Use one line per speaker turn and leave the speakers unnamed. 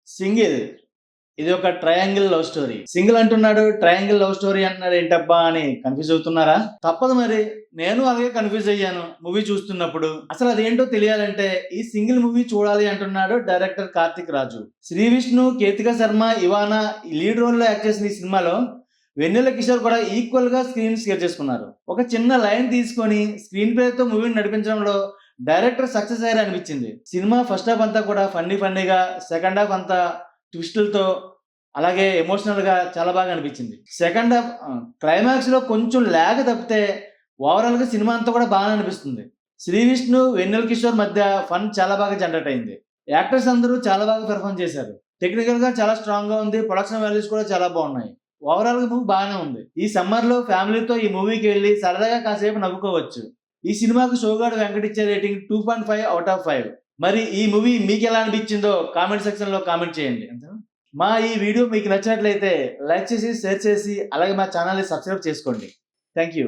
Single. ఇది ఒక triangle love story. Single అంటున్నాడు, ట్రయాంగిల్ లవ్ స్టోరీ అంటున్నాడు ఏంటబ్బా అని కన్‌ఫ్యూజ్ అవుతున్నారా? తప్పదు మరి. నేను అలాగే కన్‌ఫ్యూజ్ అయ్యాను మూవీ చూస్తున్నప్పుడు. అసలు అదేంటో తెలియాలంటే ఈ సింగిల్ మూవీ చూడాలి అంటున్నాడు డైరెక్టర్ కార్తిక్ రాజు. శ్రీ విష్ణు, కేతికా శర్మ, ఇవానా లీడ్ రోల్‌లో యాక్ట్ చేసిన ఈ సినిమాలో వెన్నెల కిషోర్ కూడా ఈక్వల్‌గా స్క్రీన్ షేర్ చేసుకున్నారు. ఒక చిన్న లైన్ తీసుకొని స్క్రీన్ ప్లేతో మూవీని నడిపించడంలో డైరెక్టర్ సక్సెస్ అయ్యారు అనిపించింది. సినిమా ఫస్ట్ హాఫ్ అంతా కూడా ఫన్నీగా, సెకండ్ హాఫ్ అంతా ట్విస్టులతో అలాగే ఎమోషనల్‌గా చాలా బాగా అనిపించింది. సెకండ్ హాఫ్ క్లైమాక్స్‌లో కొంచెం ల్యాగ్ తప్పితే ఓవరాల్‌గా సినిమా అంతా కూడా బాగానే అనిపిస్తుంది. శ్రీ విష్ణు, వెన్నెల కిషోర్ మధ్య ఫన్ చాలా బాగా జనరేట్ అయింది. యాక్టర్స్ అందరూ చాలా బాగా పెర్ఫార్మ్ చేశారు. టెక్నికల్‌గా చాలా స్ట్రాంగ్‌గా ఉంది. ప్రొడక్షన్ వాల్యూస్ కూడా చాలా బాగున్నాయి. ఓవరాల్‌గా మూవీ బాగానే ఉంది. ఈ సమ్మర్‌లో ఫ్యామిలీతో ఈ మూవీకి వెళ్లి సరదాగా కాసేపు నవ్వుకోవచ్చు. ఈ సినిమాకు 'సోగ్గాడు వెంకట్' ఇచ్చే రేటింగ్ 2.5/5. మరి ఈ మూవీ మీకెలా అనిపించిందో కామెంట్ సెక్షన్‌లో కామెంట్ చేయండి. అంతేనా? మా ఈ వీడియో మీకు నచ్చినట్లయితే లైక్ చేసి, షేర్ చేసి అలాగే మా ఛానెల్‌ని సబ్స్క్రైబ్ చేసుకోండి. Thank you.